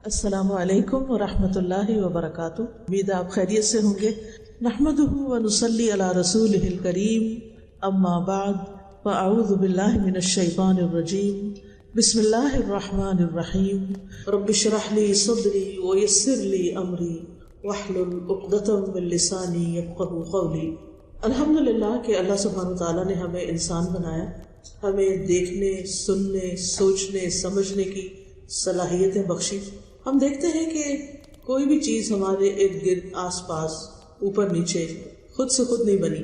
السلام علیکم ورحمۃ اللہ وبرکاتہ. امید آپ خیریت سے ہوں گے. نحمدہ ونصلی علی رسولہ الکریم. اما بعد فاعوذ باللہ من الشیطان الرجیم. بسم اللہ الرحمن الرحیم. رب اشرح لی صدری ویسر لی امری واحلل عقدۃ من لسانی یفقہوا قولی. الحمدللہ کہ اللہ سبحانہ وتعالیٰ نے ہمیں انسان بنایا، ہمیں دیکھنے، سننے، سوچنے، سمجھنے کی صلاحیتیں بخشی. ہم دیکھتے ہیں کہ کوئی بھی چیز ہمارے ارد گرد، آس پاس، اوپر نیچے خود سے خود نہیں بنی.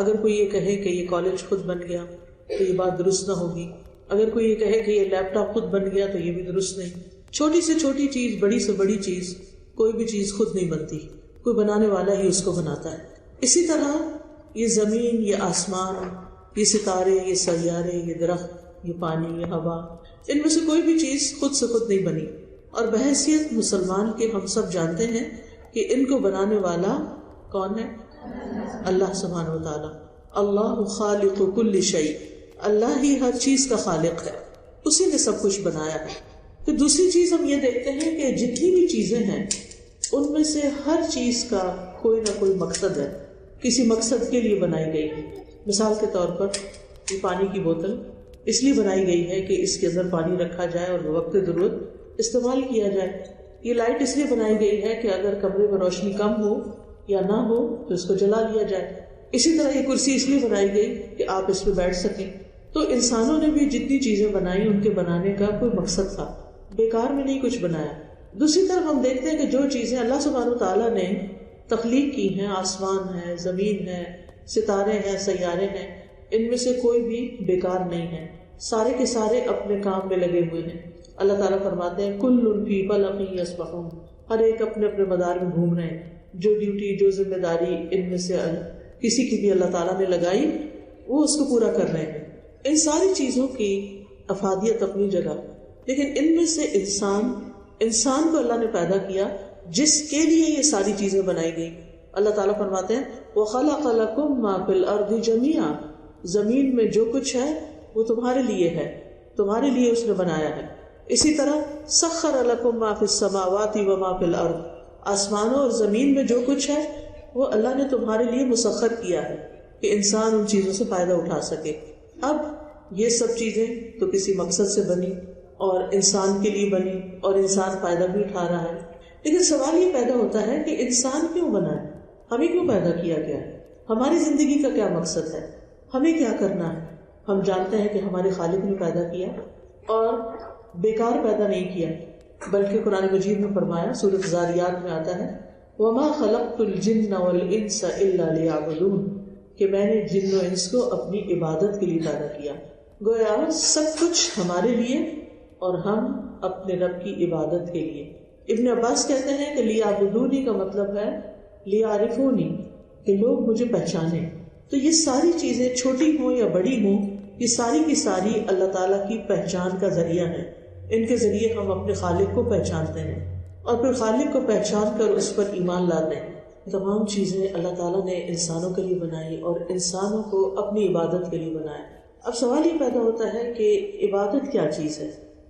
اگر کوئی یہ کہے کہ یہ کالج خود بن گیا تو یہ بات درست نہ ہوگی. اگر کوئی یہ کہے کہ یہ لیپ ٹاپ خود بن گیا تو یہ بھی درست نہیں. چھوٹی سے چھوٹی چیز، بڑی سے بڑی چیز، کوئی بھی چیز خود نہیں بنتی، کوئی بنانے والا ہی اس کو بناتا ہے. اسی طرح یہ زمین، یہ آسمان، یہ ستارے، یہ سیارے، یہ درخت، یہ پانی، یہ ہوا، ان میں سے کوئی بھی چیز خود سے خود نہیں بنی. اور بحیثیت مسلمان کے ہم سب جانتے ہیں کہ ان کو بنانے والا کون ہے؟ اللہ سبحانہ و تعالی. اللہ خالق کل شیء، اللہ ہی ہر چیز کا خالق ہے، اسی نے سب کچھ بنایا ہے. پھر دوسری چیز ہم یہ دیکھتے ہیں کہ جتنی بھی چیزیں ہیں ان میں سے ہر چیز کا کوئی نہ کوئی مقصد ہے، کسی مقصد کے لیے بنائی گئی ہے. مثال کے طور پر یہ پانی کی بوتل اس لیے بنائی گئی ہے کہ اس کے اندر پانی رکھا جائے اور وقت ضرورت استعمال کیا جائے. یہ لائٹ اس لیے بنائی گئی ہے کہ اگر کمرے میں روشنی کم ہو یا نہ ہو تو اس کو جلا لیا جائے. اسی طرح یہ کرسی اس لیے بنائی گئی کہ آپ اس پہ بیٹھ سکیں. تو انسانوں نے بھی جتنی چیزیں بنائی ان کے بنانے کا کوئی مقصد تھا، بیکار میں نہیں کچھ بنایا. دوسری طرف ہم دیکھتے ہیں کہ جو چیزیں اللہ سبحانہ و تعالیٰ نے تخلیق کی ہیں، آسمان ہے، زمین ہے، ستارے ہیں، سیارے ہیں، ان میں سے کوئی بھی بیکار نہیں ہے، سارے کے سارے اپنے کام میں لگے ہوئے ہیں. اللہ تعالیٰ فرماتے ہیں کل فی فلق یسبحون، ہر ایک اپنے اپنے مدار میں گھوم رہے ہیں. جو ڈیوٹی، جو ذمہ داری ان میں سے کسی کی بھی اللہ تعالیٰ نے لگائی وہ اس کو پورا کر رہے ہیں. ان ساری چیزوں کی افادیت اپنی جگہ، لیکن ان میں سے انسان کو اللہ نے پیدا کیا جس کے لیے یہ ساری چیزیں بنائی گئی. اللہ تعالیٰ فرماتے ہیں وَخَلَقَ لَكُم مَّا فِي الْأَرْضِ جَمِيعًا، زمین میں جو کچھ ہے وہ تمہارے لیے ہے، تمہارے لیے اس نے بنایا ہے. اسی طرح سخر لکم ما فی السماوات وما فی الارض، آسمانوں اور زمین میں جو کچھ ہے وہ اللہ نے تمہارے لیے مسخر کیا ہے کہ انسان ان چیزوں سے فائدہ اٹھا سکے. اب یہ سب چیزیں تو کسی مقصد سے بنی اور انسان کے لیے بنی اور انسان فائدہ بھی اٹھا رہا ہے. لیکن سوال یہ پیدا ہوتا ہے کہ انسان کیوں بنا ہے، ہمیں کیوں پیدا کیا گیا ہے، ہماری زندگی کا کیا مقصد ہے، ہمیں کیا کرنا ہے. ہم جانتے ہیں کہ ہمارے خالق نے پیدا کیا اور بیکار پیدا نہیں کیا، بلکہ قرآن مجید میں فرمایا، سورۃ الذاریات میں آتا ہے وَمَا خَلَقْتُ الْجِنَّ وَالْإِنسَ إِلَّا لِيَعْبُدُونَ، کہ میں نے جن و انس کو اپنی عبادت کے لیے پیدا کیا. گویا سب کچھ ہمارے لیے اور ہم اپنے رب کی عبادت کے لیے. ابن عباس کہتے ہیں کہ لیعبدونی کا مطلب ہے لیعرفونی، کہ لوگ مجھے پہچانیں. تو یہ ساری چیزیں چھوٹی ہوں یا بڑی ہوں، یہ ساری کی ساری اللہ تعالیٰ کی پہچان کا ذریعہ ہے. ان کے ذریعے ہم اپنے خالق کو پہچانتے ہیں اور پھر خالق کو پہچان کر اس پر ایمان لاتے ہیں. تمام چیزیں اللہ تعالیٰ نے انسانوں کے لیے بنائی اور انسانوں کو اپنی عبادت کے لیے بنایا. اب سوال یہ پیدا ہوتا ہے کہ عبادت کیا چیز ہے.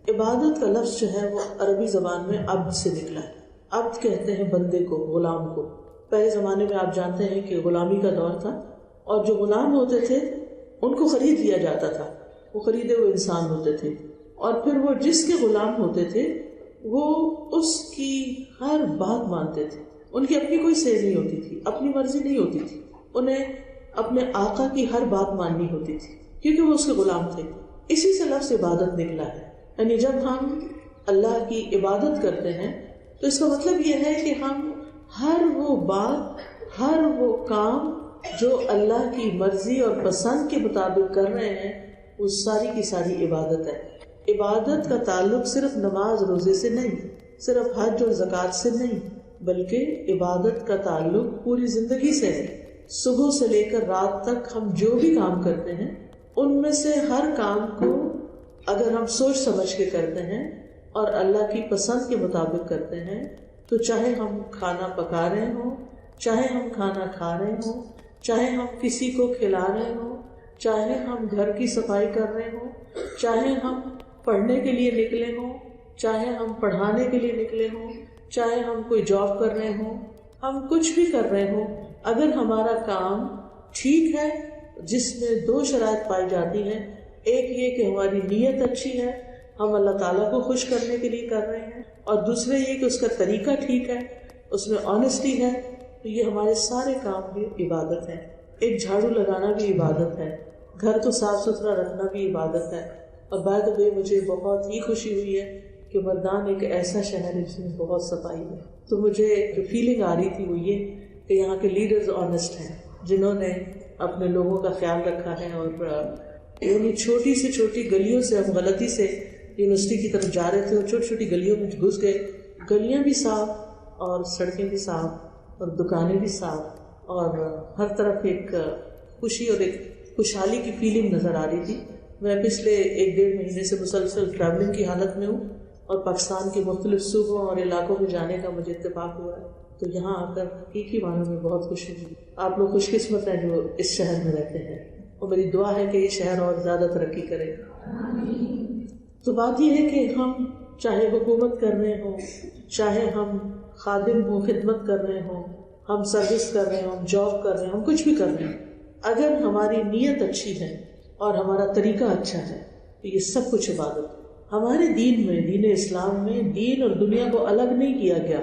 عبادت کا لفظ جو ہے وہ عربی زبان میں عبد سے نکلا ہے. عبد کہتے ہیں بندے کو، غلام کو. پہلے زمانے میں آپ جانتے ہیں کہ غلامی کا دور تھا اور جو غلام ہوتے تھے ان کو خرید لیا جاتا تھا، وہ خریدے ہوئے انسان ہوتے تھے. اور پھر وہ جس کے غلام ہوتے تھے وہ اس کی ہر بات مانتے تھے. ان کی اپنی کوئی سیر نہیں ہوتی تھی، اپنی مرضی نہیں ہوتی تھی. انہیں اپنے آقا کی ہر بات ماننی ہوتی تھی کیونکہ وہ اس کے غلام تھے. اسی سے لفظ عبادت نکلا ہے. یعنی جب ہم اللہ کی عبادت کرتے ہیں تو اس کا مطلب یہ ہے کہ ہم ہر وہ بات، ہر وہ کام جو اللہ کی مرضی اور پسند کے مطابق کر رہے ہیں وہ ساری کی ساری عبادت ہے. عبادت کا تعلق صرف نماز روزے سے نہیں، صرف حج اور زکوٰۃ سے نہیں، بلکہ عبادت کا تعلق پوری زندگی سے ہے. صبح سے لے کر رات تک ہم جو بھی کام کرتے ہیں ان میں سے ہر کام کو اگر ہم سوچ سمجھ کے کرتے ہیں اور اللہ کی پسند کے مطابق کرتے ہیں تو چاہے ہم کھانا پکا رہے ہوں، چاہے ہم کھانا کھا رہے ہوں، چاہے ہم کسی کو کھلا رہے ہوں، چاہے ہم گھر کی صفائی کر رہے ہوں، چاہے ہم پڑھنے کے لیے نکلے ہوں، چاہے ہم پڑھانے کے لیے نکلے ہوں، چاہے ہم کوئی جاب کر رہے ہوں، ہم کچھ بھی کر رہے ہوں، اگر ہمارا کام ٹھیک ہے، جس میں 2 شرائط پائی جاتی ہیں، ایک یہ کہ ہماری نیت اچھی ہے، ہم اللہ تعالیٰ کو خوش کرنے کے لیے کر رہے ہیں، اور دوسرے یہ کہ اس کا طریقہ ٹھیک ہے، اس میں آنیسٹی ہے، تو یہ ہمارے سارے کام بھی عبادت ہے۔ ایک جھاڑو لگانا بھی عبادت ہے، گھر کو صاف ستھرا رکھنا بھی عبادت ہے۔ اور بائی دا وے مجھے بہت ہی خوشی ہوئی ہے کہ مردان ایک ایسا شہر ہے جس میں بہت صفائی ہے، تو مجھے جو فیلنگ آ رہی تھی وہ یہ کہ یہاں کے لیڈرز آنیسٹ ہیں، جنہوں نے اپنے لوگوں کا خیال رکھا ہے، اور یعنی چھوٹی سے چھوٹی گلیوں سے ہم غلطی سے یونیورسٹی کی طرف جا رہے تھے اور چھوٹی چھوٹی گلیوں میں گھس گئے، گلیاں بھی صاف اور سڑکیں بھی صاف اور دکانیں بھی صاف، اور ہر طرف ایک خوشی اور ایک خوشحالی کی فیلنگ نظر آ رہی تھی۔ میں پچھلے 1-1.5 مہینے سے مسلسل ٹریولنگ کی حالت میں ہوں، اور پاکستان کے مختلف صوبوں اور علاقوں میں جانے کا مجھے اتفاق ہوا ہے، تو یہاں آ کر ایک ہی معنی میں بہت خوشی ہوئی۔ آپ لوگ خوش قسمت ہیں جو اس شہر میں رہتے ہیں، اور میری دعا ہے کہ یہ شہر اور زیادہ ترقی کرے۔ تو بات یہ ہے کہ ہم چاہے حکومت کر رہے ہوں، چاہے ہم خادم ہوں، خدمت کر رہے ہوں، ہم سروس کر رہے ہوں، ہم جاب کر رہے ہوں، ہم کچھ بھی کر رہے ہیں، اگر ہماری نیت اچھی ہے اور ہمارا طریقہ اچھا ہے تو یہ سب کچھ عبادت ہے۔ ہمارے دین میں، دین اسلام میں، دین اور دنیا کو الگ نہیں کیا گیا۔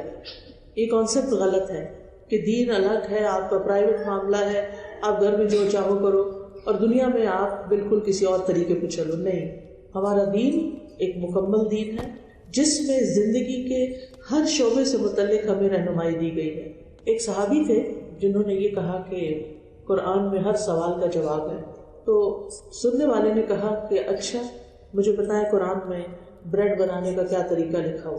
یہ کانسیپٹ غلط ہے کہ دین الگ ہے، آپ کا پرائیویٹ معاملہ ہے، آپ گھر میں جو چاہو کرو، اور دنیا میں آپ بالکل کسی اور طریقے پہ چلو۔ نہیں، ہمارا دین ایک مکمل دین ہے جس میں زندگی کے ہر شعبے سے متعلق ہمیں رہنمائی دی گئی ہے۔ ایک صحابی تھے جنہوں نے یہ کہا کہ قرآن میں ہر سوال کا جواب ہے، تو سننے والے نے کہا کہ اچھا مجھے بتائیں قرآن میں بریڈ بنانے کا کیا طریقہ لکھا ہوا۔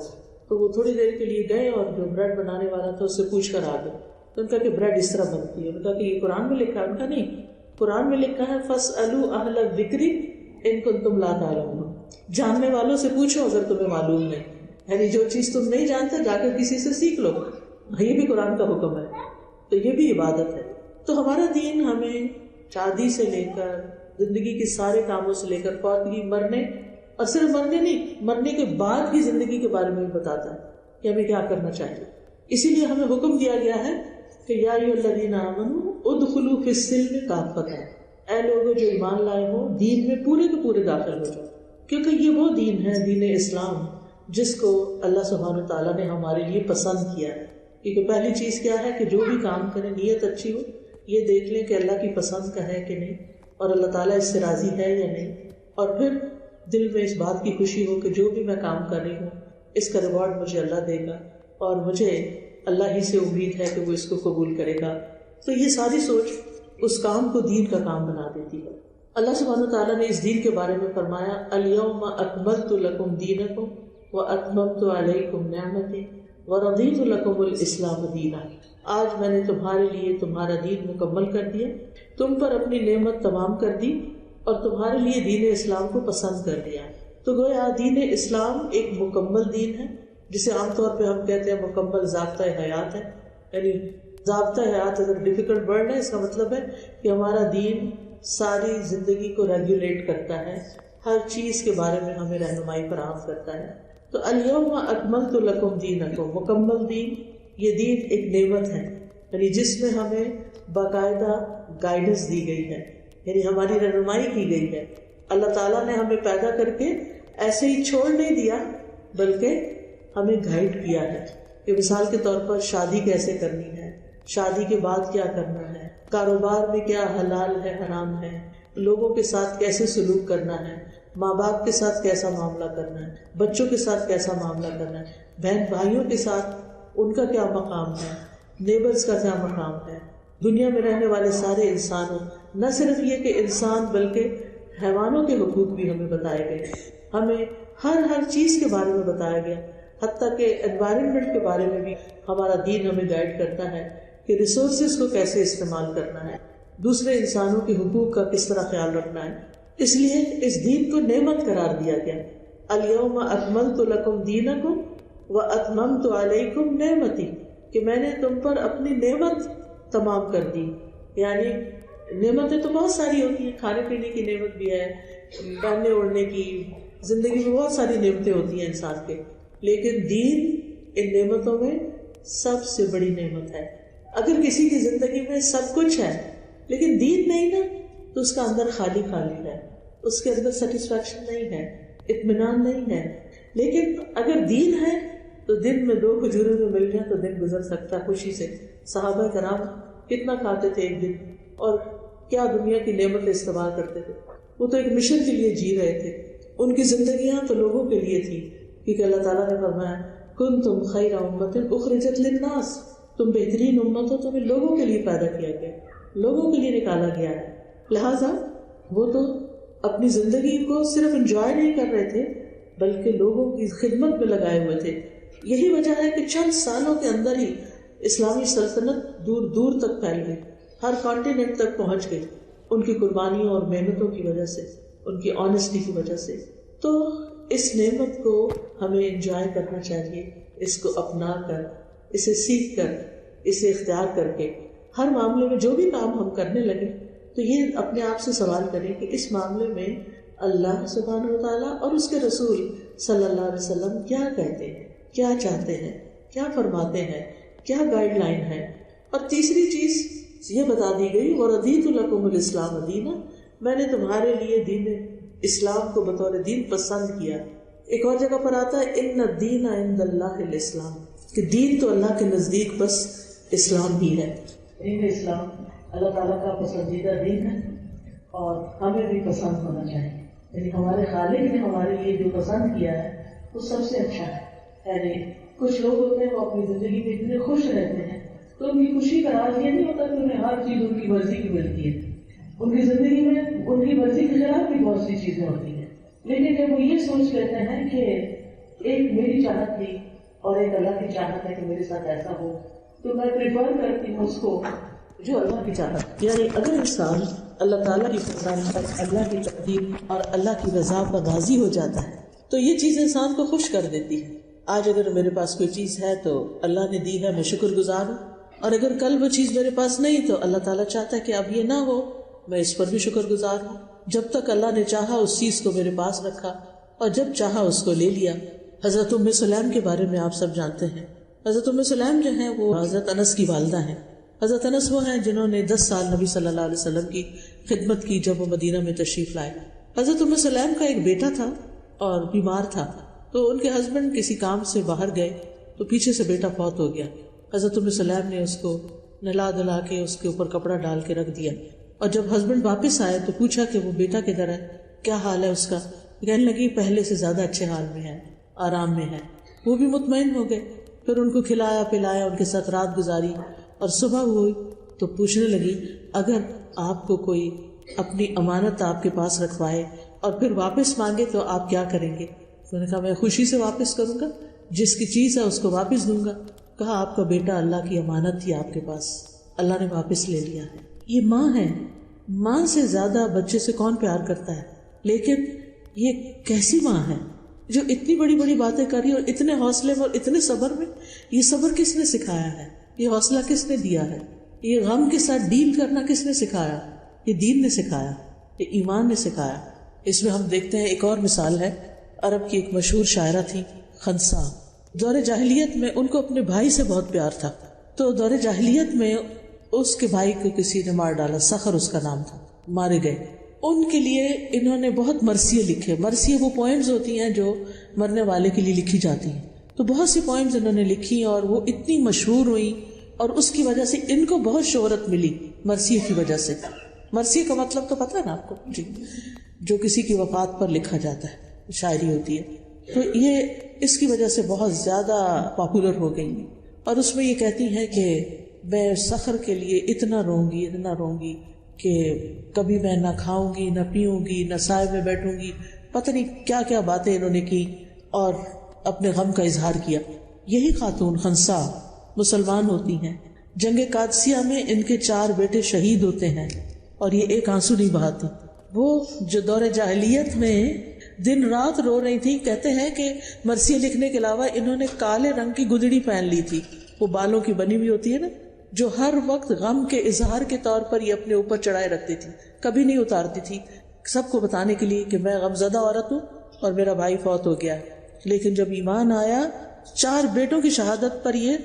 تو وہ تھوڑی دیر کے لیے گئے اور جو بریڈ بنانے والا تھا اس سے پوچھ کر آ گئے، تو ان کا کہ بریڈ اس طرح بنتی ہے۔ ان کا کہ یہ قرآن میں لکھا ہے؟ ان کا نہیں، قرآن میں لکھا ہے فَاسْأَلُوا أَهْلَ الذِّكْرِ إِن كُنتُمْ لَا تَعْلَمُونَ، جاننے والوں سے پوچھو اگر تمہیں معلوم نہیں، یعنی جو چیز تم نہیں جانتے جا کر کسی سے سیکھ لو۔ یہ بھی قرآن کا حکم ہے، تو یہ بھی عبادت ہے۔ تو ہمارا دین ہمیں شادی سے لے کر زندگی کے سارے کاموں سے لے کر فوتگی، مرنے، اور صرف مرنے نہیں، مرنے کے بعد کی زندگی کے بارے میں بھی بتاتا ہے کہ ہمیں کیا کرنا چاہیے۔ اسی لیے ہمیں حکم دیا گیا ہے کہ یا ایھا الذین آمنوا ادخلوا فی السلم کافۃ، اے لوگوں جو ایمان لائے ہو دین میں پورے کے پورے داخل ہو جاؤ، کیونکہ یہ وہ دین ہے، دین اسلام، جس کو اللہ سبحانہ تعالیٰ نے ہمارے لیے پسند کیا ہے۔ کیونکہ پہلی چیز کیا ہے کہ جو بھی کام کریں نیت اچھی ہو، یہ دیکھ لیں کہ اللہ کی پسند کا ہے کہ نہیں، اور اللہ تعالیٰ اس سے راضی ہے یا نہیں، اور پھر دل میں اس بات کی خوشی ہو کہ جو بھی میں کام کر رہی ہوں اس کا ریوارڈ مجھے اللہ دے گا، اور مجھے اللہ ہی سے امید ہے کہ وہ اس کو قبول کرے گا۔ تو یہ ساری سوچ اس کام کو دین کا کام بنا دیتی ہے۔ اللہ سبحانہ تعالیٰ نے اس دین کے بارے میں فرمایا الیوم اکملت لکم دینکم واتممت علیکم نعمتی ورضیت لکم الاسلام دینا، آج میں نے تمہارے لیے تمہارا دین مکمل کر دیا، تم پر اپنی نعمت تمام کر دی، اور تمہارے لیے دین اسلام کو پسند کر دیا۔ تو گویا دین اسلام ایک مکمل دین ہے، جسے عام طور پہ ہم کہتے ہیں مکمل ضابطۂ حیات ہے۔ یعنی ضابطۂ حیات اگر ڈیفیکلٹ ورڈ ہے، اس کا مطلب ہے کہ ہمارا دین ساری زندگی کو ریگولیٹ کرتا ہے، ہر چیز کے بارے میں ہمیں رہنمائی فراہم کرتا ہے۔ تو الیوم اکملت لکم دینکم، مکمل دین، یہ دین ایک نعمت ہے، یعنی جس میں ہمیں باقاعدہ گائیڈنس دی گئی ہے، یعنی ہماری رہنمائی کی گئی ہے۔ اللہ تعالیٰ نے ہمیں پیدا کر کے ایسے ہی چھوڑ نہیں دیا، بلکہ ہمیں گائیڈ کیا ہے کہ مثال کے طور پر شادی کیسے کرنی ہے، شادی کے بعد کیا کرنا ہے، کاروبار میں کیا حلال ہے حرام ہے، لوگوں کے ساتھ کیسے سلوک کرنا ہے، ماں باپ کے ساتھ کیسا معاملہ کرنا ہے، بچوں کے ساتھ کیسا معاملہ کرنا ہے، بہن بھائیوں کے ساتھ ان کا کیا مقام ہے، نیبرز کا کیا مقام ہے، دنیا میں رہنے والے سارے انسانوں، نہ صرف یہ کہ انسان بلکہ حیوانوں کے حقوق بھی ہمیں بتائے گئے، ہمیں ہر چیز کے بارے میں بتایا گیا، حتیٰ کہ انوائرمنٹ کے بارے میں بھی ہمارا دین ہمیں گائیڈ کرتا ہے کہ ریسورسز کو کیسے استعمال کرنا ہے، دوسرے انسانوں کے حقوق کا کس طرح خیال رکھنا ہے۔ اس لیے اس دین کو نعمت قرار دیا گیا، الیوم اکملت لکم دینکم واتممت علیکم نعمتی، کہ میں نے تم پر اپنی نعمت تمام کر دی۔ یعنی نعمتیں تو بہت ساری ہوتی ہیں، کھانے پینے کی نعمت بھی ہے، پہننے اوڑھنے کی، زندگی میں بہت ساری نعمتیں ہوتی ہیں انسان کے، لیکن دین ان نعمتوں میں سب سے بڑی نعمت ہے۔ اگر کسی کی زندگی میں سب کچھ ہے لیکن دین نہیں نا، تو اس کا اندر خالی خالی ہے، اس کے اندر سیٹسفیکشن نہیں ہے، اطمینان نہیں ہے۔ لیکن اگر دین ہے تو دن میں 2 کھجوریں میں مل جائیں تو دن گزر سکتا ہے خوشی سے۔ صحابہ کرام کتنا کھاتے تھے ایک دن، اور کیا دنیا کی نعمت استعمال کرتے تھے۔ وہ تو ایک مشن کے لیے جی رہے تھے، ان کی زندگیاں تو لوگوں کے لیے تھی، کیونکہ اللہ تعالیٰ نے فرمایا کنتم خیر امۃ اخرجت للناس، تم بہترین امت ہو، تمہیں لوگوں کے لیے پیدا کیا گیا، لوگوں کے لیے نکالا گیا ہے۔ لہٰذا وہ تو اپنی زندگی کو صرف انجوائے نہیں کر رہے تھے بلکہ لوگوں کی خدمت میں لگائے ہوئے تھے۔ یہی وجہ ہے کہ چند سالوں کے اندر ہی اسلامی سلطنت دور دور تک پھیل گئی، ہر کانٹیننٹ تک پہنچ گئی، ان کی قربانیوں اور محنتوں کی وجہ سے، ان کی آنیسٹی کی وجہ سے۔ تو اس نعمت کو ہمیں انجوائے کرنا چاہیے، اس کو اپنا کر، اسے سیکھ کر، اسے اختیار کر کے ہر معاملے میں جو بھی کام ہم کرنے لگے تو یہ اپنے آپ سے سوال کریں کہ اس معاملے میں اللہ سبحانہ وتعالیٰ اور اس کے رسول صلی اللہ علیہ وسلم کیا کہتے ہیں، کیا چاہتے ہیں، کیا فرماتے ہیں، کیا گائیڈ لائن ہے۔ اور تیسری چیز یہ بتا دی گئی وَرَضِيتُ لَكُمُ الْإِسْلَامَ دِينًا، میں نے تمہارے لیے دین اسلام کو بطور دین پسند کیا۔ ایک اور جگہ پر آتا ہے اِنَّ الدِّينَ عِندَ اللَّهِ الْإِسْلَامُ، کہ دین تو اللہ کے نزدیک بس اسلام ہی ہے۔ دین اسلام اللہ تعالیٰ کا پسندیدہ دین ہے اور ہمیں بھی پسند ہونا چاہیے، یعنی ہمارے خالق نے ہمارے لیے جو پسند کیا ہے وہ سب سے اچھا ہے۔ یعنی کچھ لوگ ہوتے ہیں وہ اپنی زندگی میں اتنے خوش رہتے ہیں تو ان کی خوشی کا راز یہ نہیں ہوتا کہ انہیں ہر چیز ان کی مرضی کی ملتی ہے، ان کی زندگی میں ان کی مرضی کے خلاف بھی بہت سی چیزیں ہوتی ہیں، لیکن جب وہ یہ سوچ لیتے ہیں کہ ایک میری چاہت تھی اور ایک اللہ کی چاہت ہے کہ میرے ساتھ ایسا ہو، تو میں پریفر کرتی ہوں اس کو جو اللہ کی چاہت۔ یعنی اگر انسان اللہ تعالیٰ کی پسند پر، اللہ کی تقدیر اور اللہ کی رضا پر راضی ہو جاتا ہے تو یہ چیز انسان کو خوش کر دیتی ہے۔ آج اگر میرے پاس کوئی چیز ہے تو اللہ نے دی ہے، میں شکر گزار ہوں، اور اگر کل وہ چیز میرے پاس نہیں تو اللہ تعالیٰ چاہتا ہے کہ اب یہ نہ ہو، میں اس پر بھی شکر گزار ہوں۔ جب تک اللہ نے چاہا اس چیز کو میرے پاس رکھا اور جب چاہا اس کو لے لیا۔ حضرت ام سلیم کے بارے میں آپ سب جانتے ہیں، حضرت ام سلیم جو ہیں وہ حضرت انس کی والدہ ہیں۔ حضرت انس وہ ہیں جنہوں نے 10 سال نبی صلی اللہ علیہ وسلم کی خدمت کی جب وہ مدینہ میں تشریف لائے۔ حضرت ام سلیم کا ایک بیٹا تھا اور بیمار تھا، تو ان کے ہسبینڈ کسی کام سے باہر گئے تو پیچھے سے بیٹا فوت ہو گیا۔ حضرت ام سلیم نے اس کو نہلا دھلا کے اس کے اوپر کپڑا ڈال کے رکھ دیا، اور جب ہسبینڈ واپس آئے تو پوچھا کہ وہ بیٹا کدھر ہے، کیا حال ہے اس کا؟ کہنے لگی پہلے سے زیادہ اچھے حال میں ہے، آرام میں ہے۔ وہ بھی مطمئن ہو گئے، پھر ان کو کھلایا پلایا، ان کے ساتھ رات گزاری، اور صبح ہوئی تو پوچھنے لگی اگر آپ کو کوئی اپنی امانت آپ کے پاس رکھوائے اور پھر واپس مانگے تو آپ کیا کریں گے؟ انہوں نے کہا میں خوشی سے واپس کروں گا، جس کی چیز ہے اس کو واپس دوں گا۔ کہا آپ کا بیٹا اللہ کی امانت تھی آپ کے پاس، اللہ نے واپس لے لیا ہے۔ یہ ماں ہے، ماں سے زیادہ بچے سے کون پیار کرتا ہے؟ لیکن یہ کیسی ماں ہے جو اتنی بڑی بڑی باتیں کری اور اتنے حوصلے میں اور اتنے صبر میں؟ یہ صبر کس نے سکھایا ہے؟ یہ حوصلہ کس نے دیا ہے؟ یہ غم کے ساتھ ڈیل کرنا کس نے سکھایا؟ یہ دین نے سکھایا، یہ ایمان نے سکھایا۔ اس میں ہم دیکھتے ہیں ایک اور مثال ہے، عرب کی ایک مشہور شاعرہ تھی خنسا۔ دور جاہلیت میں ان کو اپنے بھائی سے بہت پیار تھا، تو دور جاہلیت میں اس کے بھائی کو کسی نے مار ڈالا، سخر اس کا نام تھا، مارے گئے۔ ان کے لیے انہوں نے بہت مرثیے لکھے۔ مرثیے وہ پوئمز ہوتی ہیں جو مرنے والے کے لیے لکھی جاتی ہیں، تو بہت سی پوئمز انہوں نے لکھی اور وہ اتنی مشہور ہوئی اور اس کی وجہ سے ان کو بہت شہرت ملی مرثیے کی وجہ سے۔ مرثیے کا مطلب تو پتہ ہے نا آپ کو جی، جو کسی کی وفات پر لکھا جاتا ہے، شاعری ہوتی ہے، تو یہ اس کی وجہ سے بہت زیادہ پاپولر ہو گئی۔ اور اس میں یہ کہتی ہیں کہ میں سخر کے لیے اتنا روں گی کہ کبھی میں نہ کھاؤں گی، نہ پیوں گی، نہ سائے میں بیٹھوں گی، پتہ نہیں کیا کیا باتیں انہوں نے کی اور اپنے غم کا اظہار کیا۔ یہی خاتون خنسا مسلمان ہوتی ہیں، جنگ قادسیہ میں ان کے 4 بیٹے شہید ہوتے ہیں اور یہ ایک آنسو نہیں بہاتی۔ وہ جو دور جاہلیت میں دن رات رو رہی تھی، کہتے ہیں کہ مرثیے لکھنے کے علاوہ انہوں نے کالے رنگ کی گدڑی پہن لی تھی، وہ بالوں کی بنی ہوئی ہوتی ہے نا، جو ہر وقت غم کے اظہار کے طور پر یہ اپنے اوپر چڑھائے رکھتی تھی، کبھی نہیں اتارتی تھی، سب کو بتانے کے لیے کہ میں غم زدہ عورت ہوں اور میرا بھائی فوت ہو گیا ہے، لیکن جب ایمان آیا 4 بیٹوں کی شہادت پر یہ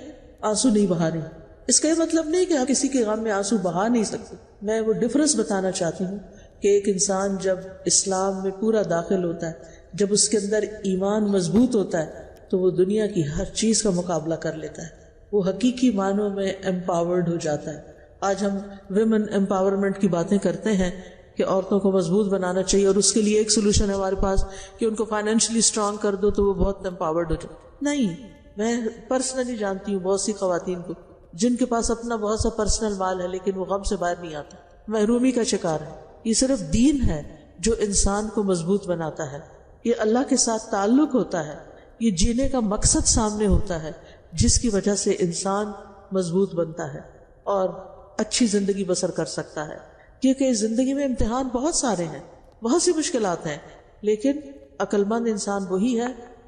آنسو نہیں بہا رہی۔ اس کا یہ مطلب نہیں کہ کسی کے غم میں آنسو بہا نہیں سکتے، میں وہ ڈفرنس بتانا چاہتی ہوں کہ ایک انسان جب اسلام میں پورا داخل ہوتا ہے، جب اس کے اندر ایمان مضبوط ہوتا ہے، تو وہ دنیا کی ہر چیز کا مقابلہ کر لیتا ہے، وہ حقیقی معنوں میں امپاورڈ ہو جاتا ہے۔ آج ہم ویمن امپاورمنٹ کی باتیں کرتے ہیں کہ عورتوں کو مضبوط بنانا چاہیے، اور اس کے لیے ایک سولوشن ہے ہمارے پاس کہ ان کو فائنینشلی اسٹرانگ کر دو تو وہ بہت امپاورڈ ہو جائے۔ نہیں، میں پرسنلی جانتی ہوں بہت سی خواتین کو جن کے پاس اپنا بہت سا پرسنل مال ہے لیکن وہ غم سے باہر نہیں آتا، محرومی کا شکار ہے۔ یہ صرف دین ہے جو انسان کو مضبوط بناتا ہے، یہ اللہ کے ساتھ تعلق ہوتا ہے، یہ جینے کا مقصد سامنے ہوتا ہے جس کی وجہ سے انسان مضبوط بنتا ہے اور اچھی زندگی بسر کر سکتا ہے۔ کیونکہ اس زندگی میں امتحان بہت سارے ہیں، بہت سی مشکلات ہیں، لیکن عقل مند انسان وہی ہے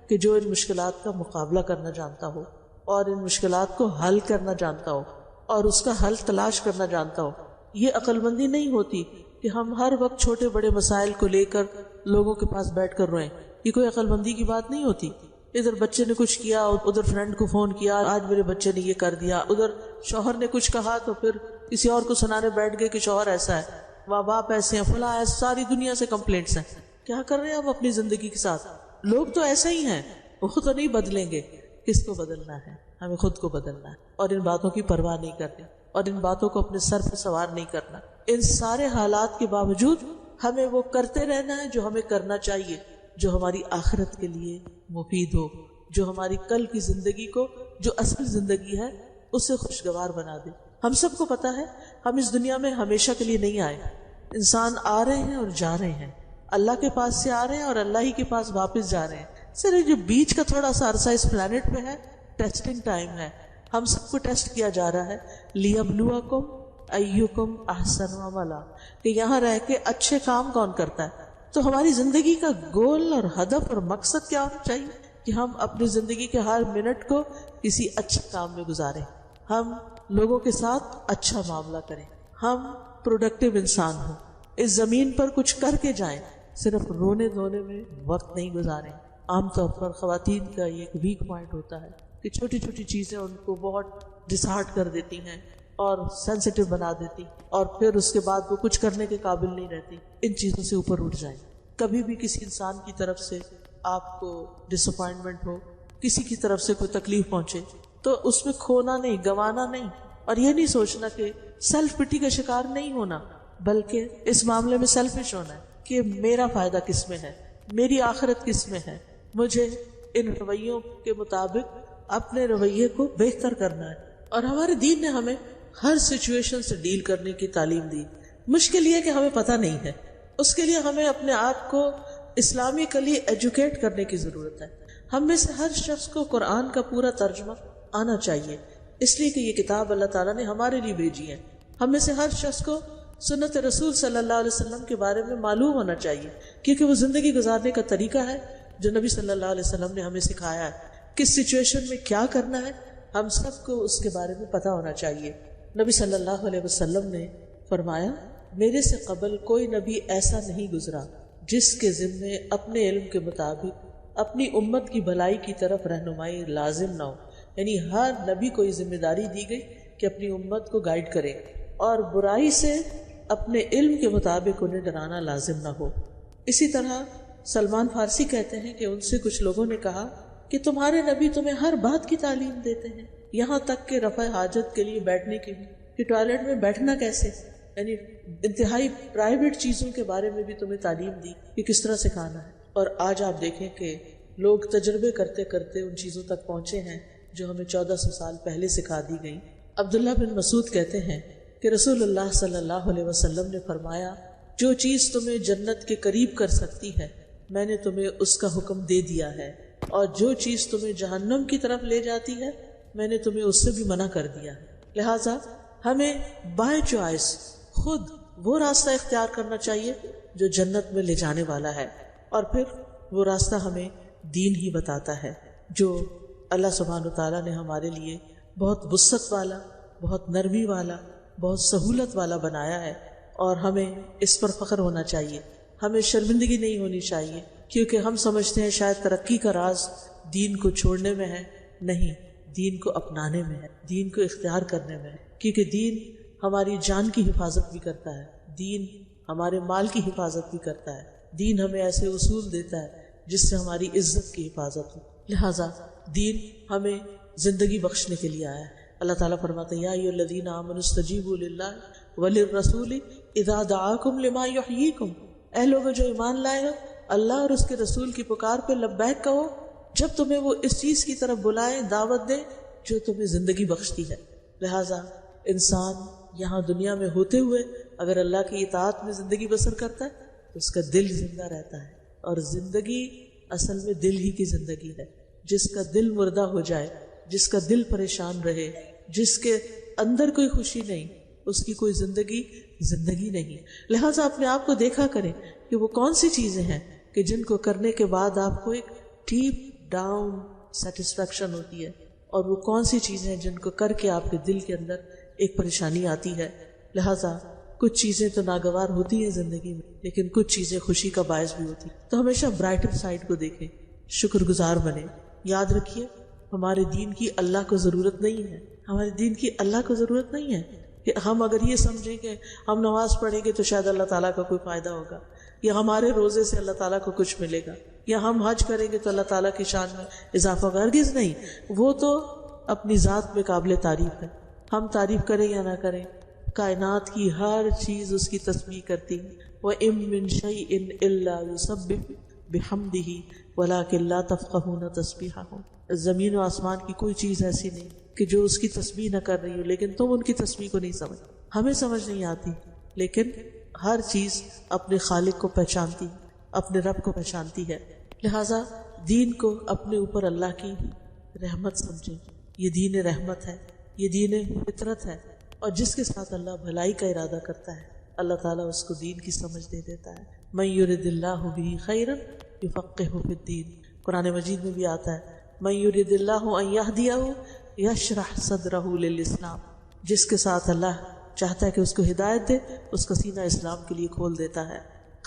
کہ جو ان مشکلات کا مقابلہ کرنا جانتا ہو اور ان مشکلات کو حل کرنا جانتا ہو اور اس کا حل تلاش کرنا جانتا ہو۔ یہ عقل مندی نہیں ہوتی کہ ہم ہر وقت چھوٹے بڑے مسائل کو لے کر لوگوں کے پاس بیٹھ کر روئیں، یہ کوئی عقل مندی کی بات نہیں ہوتی۔ ادھر بچے نے کچھ کیا، ادھر فرینڈ کو فون کیا، آج میرے بچے نے یہ کر دیا، ادھر شوہر نے کچھ کہا تو پھر کسی اور کو سنانے بیٹھ گئے کہ شوہر ایسا ہے، ماں باپ ایسے ہیں، فلاں ایسا، ساری دنیا سے کمپلینٹس ہیں۔ کیا کر رہے ہیں ہم اپنی زندگی کے ساتھ؟ لوگ تو ایسے ہی ہیں، وہ تو نہیں بدلیں گے۔ کس کو بدلنا ہے؟ ہمیں خود کو بدلنا ہے، اور ان باتوں کی پرواہ نہیں کرنی، اور ان باتوں کو اپنے سر پہ سوار نہیں کرنا۔ ان سارے حالات کے باوجود ہمیں وہ کرتے رہنا ہے جو ہمیں کرنا چاہیے، جو ہماری آخرت کے لیے مفید ہو، جو ہماری کل کی زندگی کو، جو اصل زندگی ہے، اسے خوشگوار بنا دے۔ ہم سب کو پتا ہے ہم اس دنیا میں ہمیشہ کے لیے نہیں آئے، انسان آ رہے ہیں اور جا رہے ہیں، اللہ کے پاس سے آ رہے ہیں اور اللہ ہی کے پاس واپس جا رہے ہیں۔ صرف جو بیچ کا تھوڑا سا عرصہ اس پلانٹ پہ ہے، ٹیسٹنگ ٹائم ہے، ہم سب کو ٹیسٹ کیا جا رہا ہے، لِيَبْلُوَكُمْ أَيُّكُمْ أَحْسَنُ عَمَلًا، کہ یہاں رہ کے اچھے کام کون کرتا ہے۔ تو ہماری زندگی کا گول اور ہدف اور مقصد کیا ہونا چاہیے کہ ہم اپنی زندگی کے ہر منٹ کو کسی اچھے کام میں گزاریں، ہم لوگوں کے ساتھ اچھا معاملہ کریں، ہم پروڈکٹیو انسان ہوں، اس زمین پر کچھ کر کے جائیں، صرف رونے دھونے میں وقت نہیں گزاریں۔ عام طور پر خواتین کا یہ ایک ویک پوائنٹ ہوتا ہے کہ چھوٹی چھوٹی چیزیں ان کو بہت ڈسہارٹ کر دیتی ہیں اور سینسیٹیو بنا دیتی، اور پھر اس کے بعد وہ کچھ کرنے کے قابل نہیں رہتی۔ ان چیزوں سے اوپر اٹھ جائیں۔ کبھی بھی کسی انسان کی طرف سے آپ کو ڈس اپوائنٹمنٹ ہو، کسی کی طرف سے کوئی تکلیف پہنچے تو اس میں کھونا نہیں، گنوانا نہیں، اور یہ نہیں سوچنا کہ سیلف پٹی کا شکار نہیں ہونا، بلکہ اس معاملے میں سیلفش ہونا ہے کہ میرا فائدہ کس میں ہے، میری آخرت کس میں ہے، مجھے ان رویوں کے مطابق اپنے رویے کو بہتر کرنا ہے۔ اور ہمارے دین نے ہمیں ہر سچویشن سے ڈیل کرنے کی تعلیم دی۔ مشکل یہ کہ ہمیں پتہ نہیں ہے، اس کے لیے ہمیں اپنے آپ کو اسلامکلی ایجوکیٹ کرنے کی ضرورت ہے۔ ہم میں سے ہر شخص کو قرآن کا پورا ترجمہ آنا چاہیے، اس لیے کہ یہ کتاب اللہ تعالیٰ نے ہمارے لیے بھیجی ہے۔ ہم میں سے ہر شخص کو سنت رسول صلی اللہ علیہ وسلم کے بارے میں معلوم ہونا چاہیے، کیونکہ وہ زندگی گزارنے کا طریقہ ہے جو نبی صلی اللہ علیہ وسلم نے ہمیں سکھایا ہے۔ کس سچویشن میں کیا کرنا ہے ہم سب کو اس کے بارے میں پتہ ہونا چاہیے۔ نبی صلی اللہ علیہ وسلم نے فرمایا، میرے سے قبل کوئی نبی ایسا نہیں گزرا جس کے ذمے اپنے علم کے مطابق اپنی امت کی بھلائی کی طرف رہنمائی لازم نہ ہو۔ یعنی ہر نبی کو یہ ذمہ داری دی گئی کہ اپنی امت کو گائیڈ کرے، اور برائی سے اپنے علم کے مطابق انہیں ڈرانا لازم نہ ہو۔ اسی طرح سلمان فارسی کہتے ہیں کہ ان سے کچھ لوگوں نے کہا کہ تمہارے نبی تمہیں ہر بات کی تعلیم دیتے ہیں، یہاں تک کہ رفع حاجت کے لیے بیٹھنے کی بھی، کہ ٹوائلٹ میں بیٹھنا کیسے، یعنی انتہائی پرائیویٹ چیزوں کے بارے میں بھی تمہیں تعلیم دی کہ کس طرح سکھانا ہے۔ اور آج آپ دیکھیں کہ لوگ تجربے کرتے کرتے ان چیزوں تک پہنچے ہیں جو ہمیں 1400 سال پہلے سکھا دی گئی۔ عبداللہ بن مسعود کہتے ہیں کہ رسول اللہ صلی اللہ علیہ وسلم نے فرمایا، جو چیز تمہیں جنت کے قریب کر سکتی ہے میں نے تمہیں اس کا حکم دے دیا ہے، اور جو چیز تمہیں جہنم کی طرف لے جاتی ہے میں نے تمہیں اس سے بھی منع کر دیا ہے۔ لہٰذا ہمیں بائی چوائس خود وہ راستہ اختیار کرنا چاہیے جو جنت میں لے جانے والا ہے، اور پھر وہ راستہ ہمیں دین ہی بتاتا ہے جو اللہ سبحانہ وتعالیٰ نے ہمارے لیے بہت وسعت والا، بہت نرمی والا، بہت سہولت والا بنایا ہے، اور ہمیں اس پر فخر ہونا چاہیے، ہمیں شرمندگی نہیں ہونی چاہیے کیونکہ ہم سمجھتے ہیں شاید ترقی کا راز دین کو چھوڑنے میں ہے. نہیں، دین کو اپنانے میں ہے، دین کو اختیار کرنے میں ہے. کیونکہ دین ہماری جان کی حفاظت بھی کرتا ہے، دین ہمارے مال کی حفاظت بھی کرتا ہے، دین ہمیں ایسے اصول دیتا ہے جس سے ہماری عزت کی حفاظت ہو. لہٰذا دین ہمیں زندگی بخشنے کے لیے آیا ہے. اللہ تعالیٰ فرماتے ہیں یا ایھا الذین آمنوا استجیبوا للہ وللرسول اذا دعاکم لما یحییکم. اے لوگوں جو ایمان لائے ہو، اللہ اور اس کے رسول کی پکار پہ لبیک کہو جب تمہیں وہ اس چیز کی طرف بلائیں، دعوت دیں جو تمہیں زندگی بخشتی ہے. لہٰذا انسان یہاں دنیا میں ہوتے ہوئے اگر اللہ کی اطاعت میں زندگی بسر کرتا ہے تو اس کا دل زندہ رہتا ہے. اور زندگی اصل میں دل ہی کی زندگی ہے. جس کا دل مردہ ہو جائے، جس کا دل پریشان رہے، جس کے اندر کوئی خوشی نہیں، اس کی کوئی زندگی نہیں. لہٰذا اپنے آپ کو دیکھا کریں کہ وہ کون سی چیزیں ہیں کہ جن کو کرنے کے بعد آپ کو ایک ڈیپ ڈاؤن سیٹسفیکشن ہوتی ہے، اور وہ کون سی چیزیں ہیں جن کو کر کے آپ کے دل کے اندر ایک پریشانی آتی ہے. لہٰذا کچھ چیزیں تو ناگوار ہوتی ہیں زندگی میں، لیکن کچھ چیزیں خوشی کا باعث بھی ہوتی. تو ہمیشہ برائٹر سائڈ کو دیکھیں، شکر گزار بنیں. یاد رکھیے ہمارے دین کی اللہ کو ضرورت نہیں ہے، ہمارے دین کی اللہ کو ضرورت نہیں ہے کہ ہم اگر یہ سمجھیں کہ ہم نماز پڑھیں گے تو شاید اللہ تعالیٰ کا کوئی فائدہ ہوگا، یا ہمارے روزے سے اللہ تعالیٰ کو کچھ ملے گا، یا ہم حج کریں گے تو اللہ تعالیٰ کی شان میں اضافہ ہوگا. ہرگز نہیں. وہ تو اپنی ذات میں قابل تعریف ہے، ہم تعریف کریں یا نہ کریں. کائنات کی ہر چیز اس کی تسبیح کرتی ہے. وَإِن مِّن شَيْءٍ إِلَّا يُسَبِّحُ بِحَمْدِهِ وَلَٰكِن لَّا تَفْقَهُونَ تَسْبِيحَهُمْ. زمین و آسمان کی کوئی چیز ایسی نہیں کہ جو اس کی تسبیح نہ کر رہی ہو، لیکن تم ان کی تسبیح کو نہیں سمجھ، ہمیں سمجھ نہیں آتی. لیکن ہر چیز اپنے خالق کو پہچانتی، اپنے رب کو پہچانتی ہے. لہٰذا دین کو اپنے اوپر اللہ کی رحمت سمجھیں. یہ دین رحمت ہے، یہ دین فطرت ہے، اور جس کے ساتھ اللہ بھلائی کا ارادہ کرتا ہے اللہ تعالیٰ اس کو دین کی سمجھ دے دیتا ہے. من یرد اللہ بہ خیرا یفقہہ فی الدین. قرآن مجید میں بھی آتا ہے من یرد اللہ ان یہدیہ یشرح صدرہ للاسلام. جس کے ساتھ اللہ چاہتا ہے کہ اس کو ہدایت دے، اس کا سینہ اسلام کے لیے کھول دیتا ہے.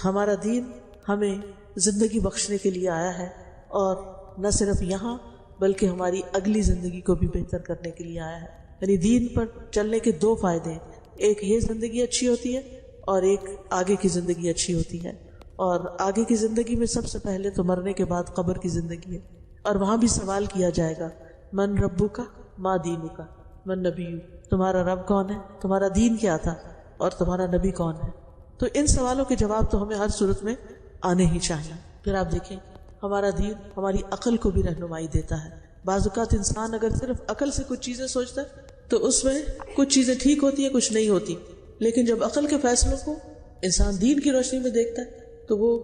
ہمارا دین ہمیں زندگی بخشنے کے لیے آیا ہے، اور نہ صرف یہاں بلکہ ہماری اگلی زندگی کو بھی بہتر کرنے کے لیے آیا ہے. یعنی دین پر چلنے کے دو فائدے ہیں، ایک یہ زندگی اچھی ہوتی ہے اور ایک آگے کی زندگی اچھی ہوتی ہے. اور آگے کی زندگی میں سب سے پہلے تو مرنے کے بعد قبر کی زندگی ہے، اور وہاں بھی سوال کیا جائے گا من ربک ما دینک من نبیک. تمہارا رب کون ہے، تمہارا دین کیا تھا، اور تمہارا نبی کون ہے. تو ان سوالوں کے جواب تو ہمیں ہر صورت میں آنے ہی چاہیے. پھر آپ دیکھیں ہمارا دین ہماری عقل کو بھی رہنمائی دیتا ہے. بعض اوقات انسان اگر صرف عقل سے کچھ چیزیں سوچتا ہے تو اس میں کچھ چیزیں ٹھیک ہوتی ہیں، کچھ نہیں ہوتی. لیکن جب عقل کے فیصلوں کو انسان دین کی روشنی میں دیکھتا ہے تو وہ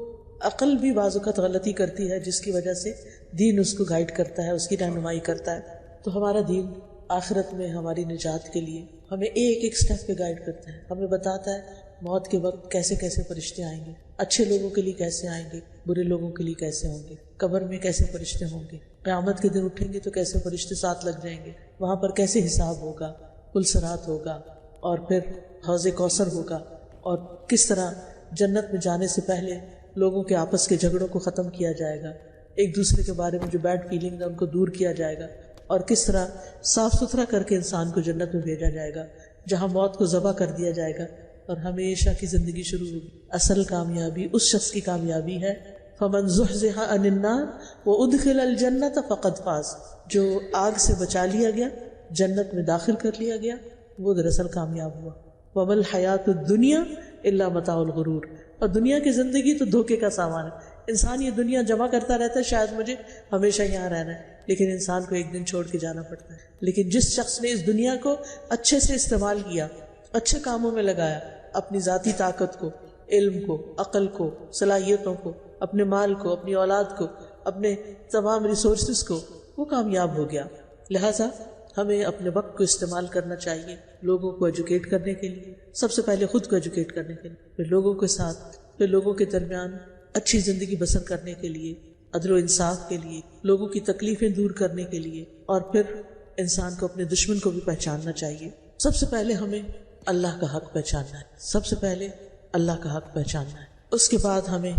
عقل بھی بعض اوقات غلطی کرتی ہے، جس کی وجہ سے دین اس کو گائیڈ کرتا ہے، اس کی رہنمائی کرتا ہے. تو ہمارا دین آخرت میں ہماری نجات کے لیے ہمیں ایک ایک سٹیپ پہ گائیڈ کرتا ہے. ہمیں بتاتا ہے موت کے وقت کیسے کیسے فرشتے آئیں گے، اچھے لوگوں کے لیے کیسے آئیں گے، برے لوگوں کے لیے کیسے ہوں گے، قبر میں کیسے فرشتے ہوں گے، قیامت کے دن اٹھیں گے تو کیسے فرشتے ساتھ لگ جائیں گے، وہاں پر کیسے حساب ہوگا، پل صراط ہوگا، اور پھر حوض کوثر ہوگا، اور کس طرح جنت میں جانے سے پہلے لوگوں کے آپس کے جھگڑوں کو ختم کیا جائے گا، ایک دوسرے کے بارے میں جو بیڈ فیلنگ ہے ان کو دور کیا جائے گا، اور کس طرح صاف ستھرا کر کے انسان کو جنت میں بھیجا جائے گا جہاں موت کو ذبح کر دیا جائے گا اور ہمیشہ کی زندگی شروع ہوگی. اصل کامیابی اس شخص کی کامیابی ہے فمن زحزح عن النار وادخل الجنۃ فقد فاز. جو آگ سے بچا لیا گیا، جنت میں داخل کر لیا گیا، وہ دراصل کامیاب ہوا. وما الحیات الدنیا الا متاع الغرور. اور دنیا کی زندگی تو دھوکے کا سامان ہے. انسان یہ دنیا جمع کرتا رہتا ہے، شاید مجھے ہمیشہ یہاں رہنا ہے، لیکن انسان کو ایک دن چھوڑ کے جانا پڑتا ہے. لیکن جس شخص نے اس دنیا کو اچھے سے استعمال کیا، اچھے کاموں میں لگایا، اپنی ذاتی طاقت کو، علم کو، عقل کو، صلاحیتوں کو، اپنے مال کو، اپنی اولاد کو، اپنے تمام ریسورسز کو، وہ کامیاب ہو گیا. لہٰذا ہمیں اپنے وقت کو استعمال کرنا چاہیے لوگوں کو ایجوکیٹ کرنے کے لیے، سب سے پہلے خود کو ایجوکیٹ کرنے کے لیے، پھر لوگوں کے ساتھ، پھر لوگوں کے درمیان اچھی زندگی بسر کرنے کے لیے، عدل و انصاف کے لیے، لوگوں کی تکلیفیں دور کرنے کے لیے، اور پھر انسان کو اپنے دشمن کو بھی پہچاننا چاہیے. سب سے پہلے ہمیں اللہ کا حق پہچاننا ہے، سب سے پہلے اللہ کا حق پہچاننا ہے. اس کے بعد ہمیں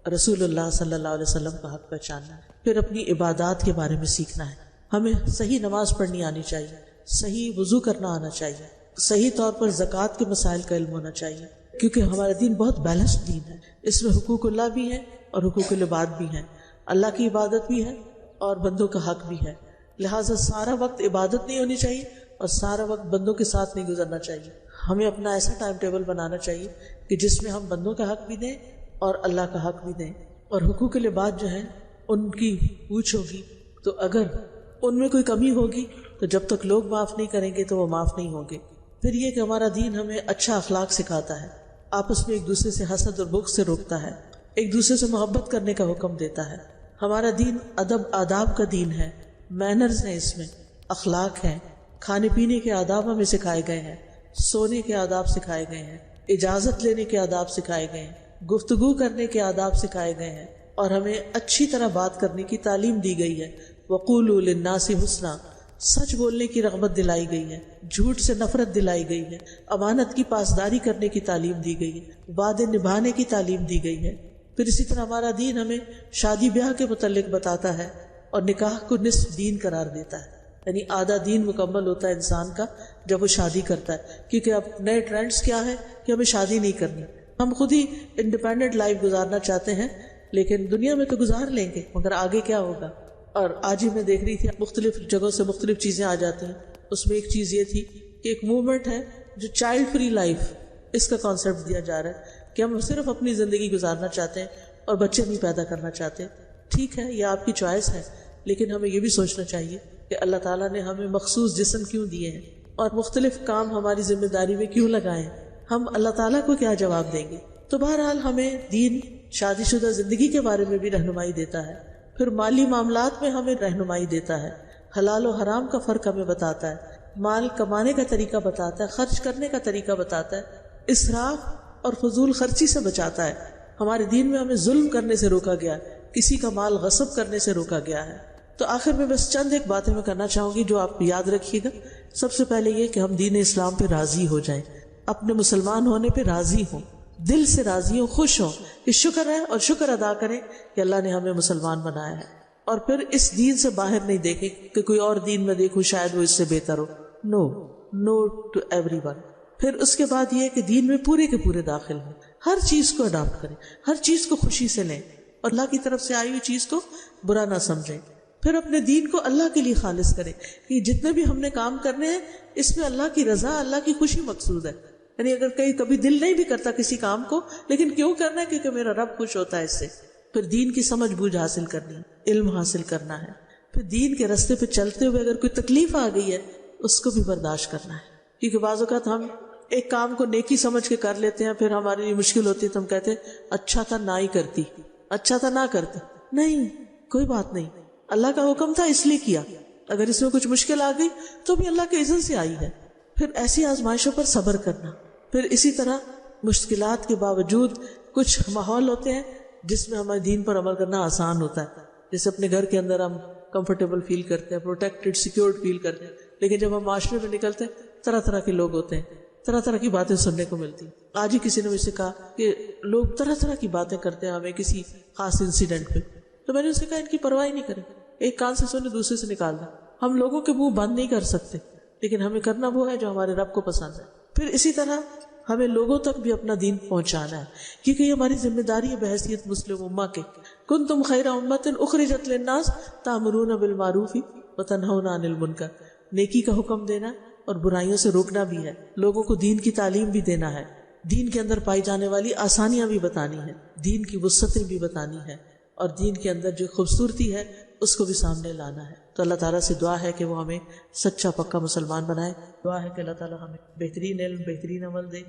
رسول اللہ صلی اللہ علیہ وسلم کا حق پہچاننا ہے. پھر اپنی عبادات کے بارے میں سیکھنا ہے. ہمیں صحیح نماز پڑھنی آنی چاہیے، صحیح وضو کرنا آنا چاہیے، صحیح طور پر زکوٰۃ کے مسائل کا علم ہونا چاہیے، کیونکہ ہمارا دین بہت بیلنسڈ دین ہے. اس میں حقوق اللہ بھی ہے اور حقوق العباد بھی ہیں، اللہ کی عبادت بھی ہے اور بندوں کا حق بھی ہے. لہٰذا سارا وقت عبادت نہیں ہونی چاہیے اور سارا وقت بندوں کے ساتھ نہیں گزرنا چاہیے. ہمیں اپنا ایسا ٹائم ٹیبل بنانا چاہیے کہ جس میں ہم بندوں کا حق بھی دیں اور اللہ کا حق بھی دیں. اور حقوق العباد جو ہیں ان کی پوچھ ہوگی، تو اگر ان میں کوئی کمی ہوگی تو جب تک لوگ معاف نہیں کریں گے تو وہ معاف نہیں ہوں گے. پھر یہ کہ ہمارا دین ہمیں اچھا اخلاق سکھاتا ہے، آپس میں ایک دوسرے سے حسد اور بغض سے روکتا ہے، ایک دوسرے سے محبت کرنے کا حکم دیتا ہے. ہمارا دین ادب آداب کا دین ہے، مینرز ہیں، اس میں اخلاق ہیں، کھانے پینے کے آداب ہمیں سکھائے گئے ہیں، سونے کے آداب سکھائے گئے ہیں، اجازت لینے کے آداب سکھائے گئے ہیں، گفتگو کرنے کے آداب سکھائے گئے ہیں، اور ہمیں اچھی طرح بات کرنے کی تعلیم دی گئی ہے. وَقُولُوا لِلنَّاسِ حُسْنًا، سچ بولنے کی رغبت دلائی گئی ہے، جھوٹ سے نفرت دلائی گئی ہے، امانت کی پاسداری کرنے کی تعلیم دی گئی ہے، وعدے نبھانے کی تعلیم دی گئی ہے. پھر اسی طرح ہمارا دین ہمیں شادی بیاہ کے متعلق بتاتا ہے اور نکاح کو نصف دین قرار دیتا ہے، یعنی آدھا دین مکمل ہوتا ہے انسان کا جب وہ شادی کرتا ہے. کیونکہ اب نئے ٹرینڈز کیا ہے کہ ہمیں شادی نہیں کرنی، ہم خود ہی انڈیپینڈنٹ لائف گزارنا چاہتے ہیں، لیکن دنیا میں تو گزار لیں گے مگر آگے کیا ہوگا. اور آج ہی میں دیکھ رہی تھی مختلف جگہوں سے مختلف چیزیں آ جاتی ہیں. اس میں ایک چیز یہ تھی کہ ایک موومنٹ ہے جو چائلڈ فری لائف، اس کا کانسیپٹ دیا جا رہا ہے کہ ہم صرف اپنی زندگی گزارنا چاہتے ہیں اور بچے نہیں پیدا کرنا چاہتے. ٹھیک ہے، یہ آپ کی چوائس ہے، لیکن ہمیں یہ بھی سوچنا چاہیے کہ اللہ تعالیٰ نے ہمیں مخصوص جسم کیوں دیے ہیں اور مختلف کام ہماری ذمہ داری میں کیوں لگائے ہیں، ہم اللہ تعالیٰ کو کیا جواب دیں گے. تو بہرحال ہمیں دین شادی شدہ زندگی کے بارے میں بھی رہنمائی دیتا ہے، پھر مالی معاملات میں ہمیں رہنمائی دیتا ہے، حلال و حرام کا فرق ہمیں بتاتا ہے، مال کمانے کا طریقہ بتاتا ہے، خرچ کرنے کا طریقہ بتاتا ہے، اسراف اور فضول خرچی سے بچاتا ہے. ہمارے دین میں ہمیں ظلم کرنے سے روکا گیا ہے، کسی کا مال غصب کرنے سے روکا گیا ہے. تو آخر میں بس چند ایک باتیں میں کرنا چاہوں گی جو آپ یاد رکھیے گا. سب سے پہلے یہ کہ ہم دین اسلام پہ راضی ہو جائیں، اپنے مسلمان ہونے پہ راضی ہوں، دل سے راضی ہوں، خوش ہوں کہ شکر ہے اور شکر ادا کریں کہ اللہ نے ہمیں مسلمان بنایا ہے. اور پھر اس دین سے باہر نہیں دیکھیں کہ کوئی اور دین میں دیکھوں شاید وہ اس سے بہتر ہو. نو ٹو ایوری ون. پھر اس کے بعد یہ کہ دین میں پورے کے پورے داخل ہوں، ہر چیز کو اڈاپٹ کریں، ہر چیز کو خوشی سے لیں اور اللہ کی طرف سے آئی ہوئی چیز کو برا نہ سمجھیں. پھر اپنے دین کو اللہ کے لیے خالص کریں کہ جتنے بھی ہم نے کام کرنے ہیں اس میں اللہ کی رضا، اللہ کی خوشی مقصود ہے. یعنی اگر کبھی دل نہیں بھی کرتا کسی کام کو، لیکن کیوں کرنا ہے؟ کیونکہ میرا رب خوش ہوتا ہے اس سے. پھر دین کی سمجھ بوجھ حاصل کرنی ہے، علم حاصل کرنا ہے. پھر دین کے راستے پہ چلتے ہوئے اگر کوئی تکلیف آ گئی ہے اس کو بھی برداشت کرنا ہے، کیونکہ بعض اوقات ہم ایک کام کو نیکی سمجھ کے کر لیتے ہیں، پھر ہمارے لیے مشکل ہوتی ہے تو ہم کہتے ہیں اچھا تھا نہ ہی کرتی، اچھا تھا نہ کرتی. نہیں، کوئی بات نہیں، اللہ کا حکم تھا اس لیے کیا. اگر اس میں کچھ مشکل آ گئی تو بھی اللہ کے اذن سے آئی ہے. پھر ایسی آزمائشوں پر صبر کرنا. پھر اسی طرح مشکلات کے باوجود کچھ ماحول ہوتے ہیں جس میں ہمارے دین پر عمل کرنا آسان ہوتا ہے. جیسے اپنے گھر کے اندر ہم کمفرٹیبل فیل کرتے ہیں، پروٹیکٹڈ، سیکیورڈ فیل کرتے ہیں، لیکن جب ہم معاشرے میں نکلتے ہیں طرح طرح کے لوگ ہوتے ہیں، طرح طرح کی باتیں سننے کو ملتی ہیں. آج ہی کسی نے مجھ سے کہا کہ لوگ طرح طرح کی باتیں کرتے ہیں ہمیں کسی خاص انسیڈنٹ پہ، تو میں نے اسے کہا ان کی پرواہ نہیں کریں، ایک کان سے سنے دوسرے سے نکال دیں. ہم لوگوں کے منہ بند نہیں کر سکتے، لیکن ہمیں کرنا وہ ہے جو ہمارے رب کو پسند ہے. پھر اسی طرح ہمیں لوگوں تک بھی اپنا دین پہنچانا ہے، کیونکہ یہ ہماری ذمہ داری ہے بحیثیت مسلم امہ کے. کنتم خیر امۃ اخرجت للناس تأمرون بالمعروف وتنہون عن المنکر. نیکی کا حکم دینا اور برائیوں سے روکنا بھی ہے، لوگوں کو دین کی تعلیم بھی دینا ہے، دین کے اندر پائی جانے والی آسانیاں بھی بتانی ہے، دین کی وسعتیں بھی بتانی ہے، اور دین کے اندر جو خوبصورتی ہے اس کو بھی سامنے لانا ہے. تو اللہ تعالیٰ سے دعا ہے کہ وہ ہمیں سچا پکا مسلمان بنائے. دعا ہے کہ اللہ تعالیٰ ہمیں بہترین علم، بہترین عمل دے،